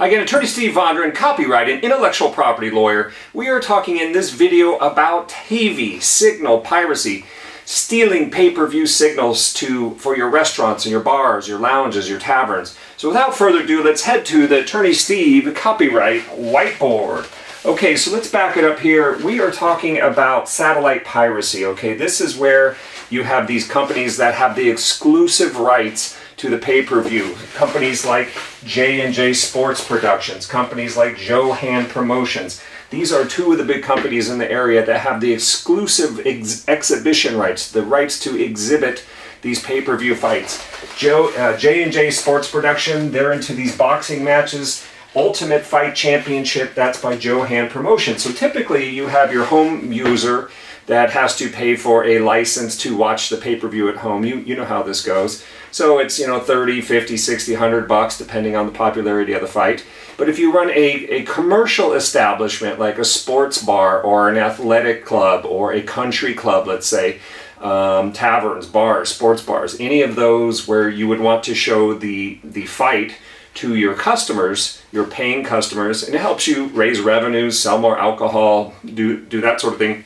Again, Attorney Steve Vondran, copyright and intellectual property lawyer. We are talking in this video about TV, signal piracy, stealing pay-per-view signals for your restaurants and your bars, your lounges, your taverns. So without further ado, let's head to the Attorney Steve copyright whiteboard. Okay, so let's back it up here. We are talking about satellite piracy, okay? This is where you have these companies that have the exclusive rights to the pay-per-view. Companies like J&J Sports Productions, companies like Johan Promotions. These are two of the big companies in the area that have the exclusive exhibition rights, the rights to exhibit these pay-per-view fights. J&J Sports Production, they're into these boxing matches. Ultimate Fight Championship, that's by Johan Promotions. So typically you have your home user that has to pay for a license to watch the pay-per-view at home. You know how this goes. So it's, you know, 30, 50, 60, 100 bucks depending on the popularity of the fight. But if you run a commercial establishment like a sports bar or an athletic club or a country club, let's say, taverns, bars, sports bars, any of those where you would want to show the fight to your customers, your paying customers, and it helps you raise revenues, sell more alcohol, do that sort of thing.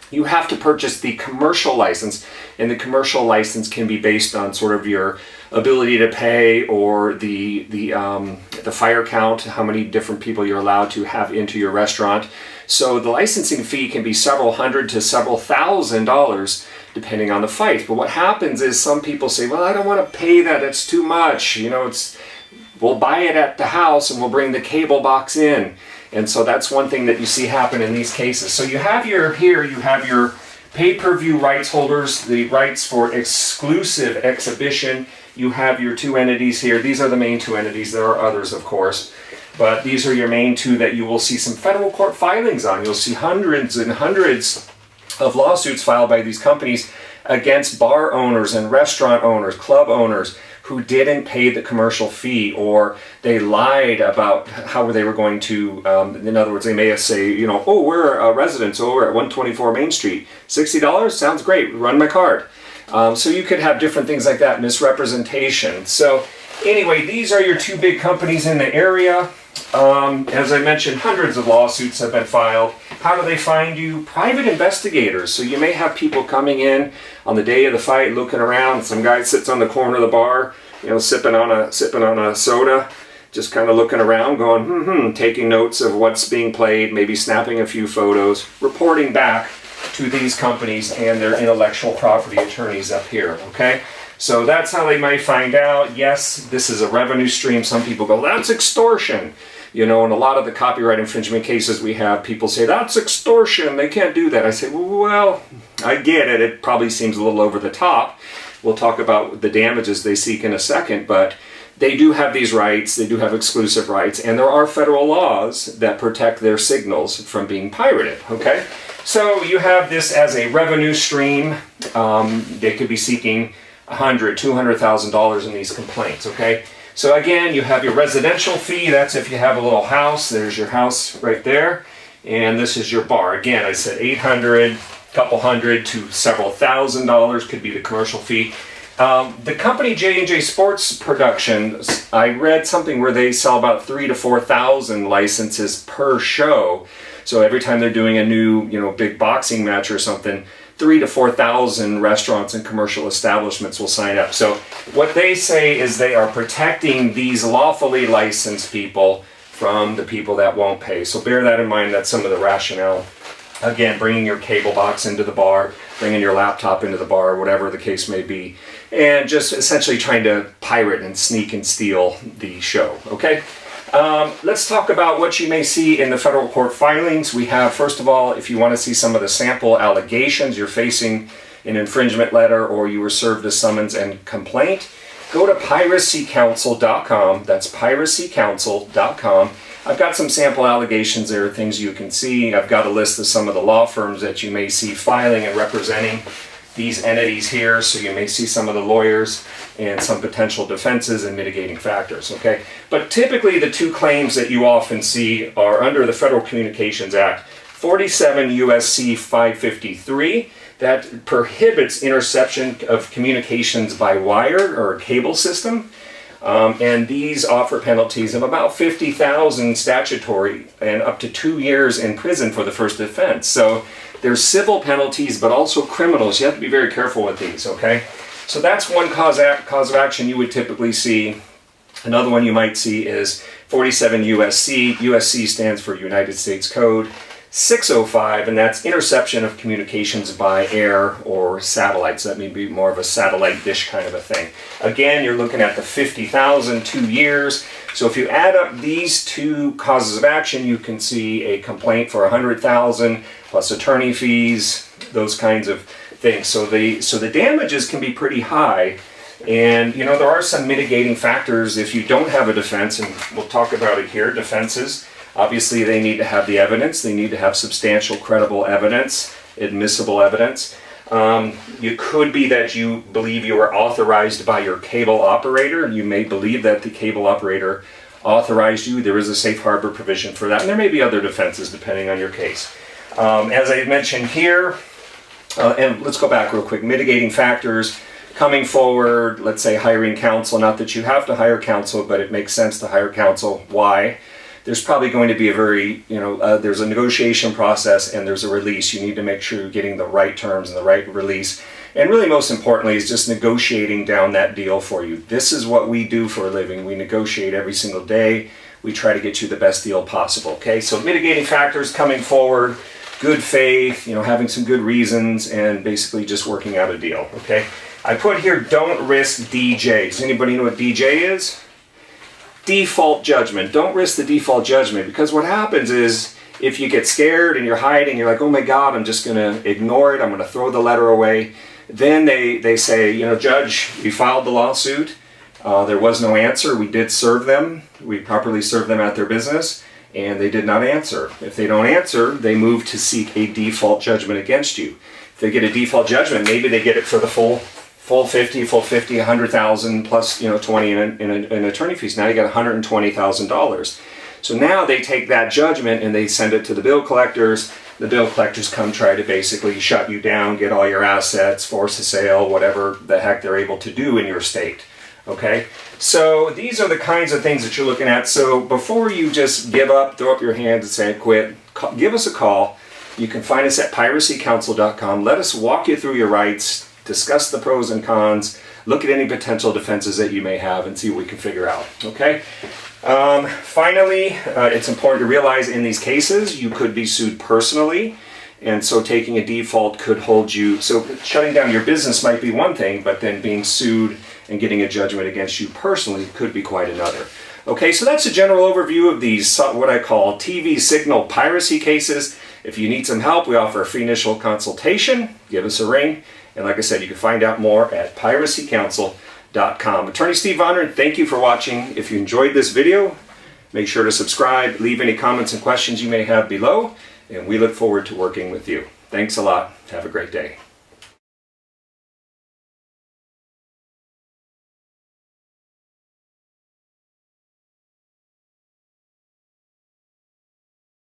You have to purchase the commercial license, and the commercial license can be based on sort of your ability to pay or the fire count, how many different people you're allowed to have into your restaurant. So the licensing fee can be several hundred to several $1,000s depending on the fight. But what happens is some people say, well, I don't want to pay that, it's too much. You know, we'll buy it at the house and we'll bring the cable box in. And so that's one thing that you see happen in these cases. So you have you have your pay-per-view rights holders, the rights for exclusive exhibition. You have your two entities here. These are the main two entities. There are others, of course. But these are your main two that you will see some federal court filings on. You'll see hundreds and hundreds of lawsuits filed by these companies against bar owners and restaurant owners, club owners, who didn't pay the commercial fee, or they lied about how they were going to, in other words, they may have say, you know, oh, we're a resident over at 124 Main Street. $60? Sounds great, run my card. So you could have different things like that, misrepresentation. So anyway, these are your two big companies in the area. As I mentioned, hundreds of lawsuits have been filed. How do they find you? Private investigators. So you may have people coming in on the day of the fight, looking around. Some guy sits on the corner of the bar, you know, sipping on a soda, just kind of looking around, going, taking notes of what's being played, maybe snapping a few photos, reporting back to these companies and their intellectual property attorneys up here. Okay. So that's how they might find out. Yes, this is a revenue stream. Some people go, that's extortion. You know, in a lot of the copyright infringement cases we have, people say, that's extortion. They can't do that. I say, well, I get it. It probably seems a little over the top. We'll talk about the damages they seek in a second, but they do have these rights. They do have exclusive rights, and there are federal laws that protect their signals from being pirated, okay? So you have this as a revenue stream. They could be seeking $100,000, $200,000 in these complaints, okay? So again, you have your residential fee. That's if you have a little house. There's your house right there. And this is your bar. Again, I said $800, couple hundred to several $1,000s could be the commercial fee. The company J&J Sports Productions, I read something where they sell about 3,000 to 4,000 licenses per show. So every time they're doing a new, you know, big boxing match or something, 3,000 to 4,000 restaurants and commercial establishments will sign up. So what they say is they are protecting these lawfully licensed people from the people that won't pay. So bear that in mind. That's some of the rationale. Again, bringing your cable box into the bar, bringing your laptop into the bar, whatever the case may be, and just essentially trying to pirate and sneak and steal the show, okay? Let's talk about what you may see in the federal court filings. We have, first of all, if you want to see some of the sample allegations, you're facing an infringement letter or you were served a summons and complaint, go to piracycouncil.com. That's piracycouncil.com. I've got some sample allegations there, things you can see. I've got a list of some of the law firms that you may see filing and representing these entities here, so you may see some of the lawyers and some potential defenses and mitigating factors, okay? But typically the two claims that you often see are under the Federal Communications Act, 47 U.S.C. 553, that prohibits interception of communications by wire or a cable system. And these offer penalties of about $50,000 statutory and up to 2 years in prison for the first offense. So there's civil penalties, but also criminals. You have to be very careful with these, okay? So that's one cause of action you would typically see. Another one you might see is 47 USC. USC stands for United States Code 605, and that's interception of communications by air or satellites. That may be more of a satellite dish kind of a thing. Again, you're looking at the 50,000, 2 years. So if you add up these two causes of action, you can see a complaint for 100,000 plus attorney fees, those kinds of things. So the damages can be pretty high. And you know, there are some mitigating factors if you don't have a defense, and we'll talk about it here. Defenses, obviously they need to have the evidence. They need to have substantial, credible evidence, admissible evidence. It could be that you believe you are authorized by your cable operator, and you may believe that the cable operator authorized you. There is a safe harbor provision for that, and there may be other defenses depending on your case. As I mentioned here, and let's go back real quick, mitigating factors. Coming forward, let's say hiring counsel, not that you have to hire counsel, but it makes sense to hire counsel. Why? There's probably going to be a very, there's a negotiation process and there's a release. You need to make sure you're getting the right terms and the right release. And really most importantly is just negotiating down that deal for you. This is what we do for a living. We negotiate every single day. We try to get you the best deal possible, okay? So mitigating factors coming forward, good faith, having some good reasons, and basically just working out a deal, okay? I put here, don't risk DJ. Does anybody know what DJ is? Default judgment. Don't risk the default judgment, because what happens is if you get scared and you're hiding, you're like, oh my God, I'm just going to ignore it. I'm going to throw the letter away. Then they say, Judge, we filed the lawsuit. There was no answer. We did serve them. We properly served them at their business, and they did not answer. If they don't answer, they move to seek a default judgment against you. If they get a default judgment, maybe they get it for the full 50, 100,000 plus 20 in attorney fees. Now you got $120,000. So now they take that judgment and they send it to the bill collectors. The bill collectors come try to basically shut you down, get all your assets, force a sale, whatever the heck they're able to do in your state. Okay, so these are the kinds of things that you're looking at. So before you just give up, throw up your hands and say quit, give us a call. You can find us at piracycounsel.com. Let us walk you through your rights, discuss the pros and cons, look at any potential defenses that you may have, and see what we can figure out, okay? Finally, it's important to realize in these cases, you could be sued personally, and so taking a default could hold you, so shutting down your business might be one thing, but then being sued and getting a judgment against you personally could be quite another. Okay, so that's a general overview of these, what I call TV signal piracy cases. If you need some help, we offer a free initial consultation. Give us a ring. And like I said, you can find out more at piracycounsel.com. Attorney Steve Vondran, thank you for watching. If you enjoyed this video, make sure to subscribe, leave any comments and questions you may have below, and we look forward to working with you. Thanks a lot. Have a great day.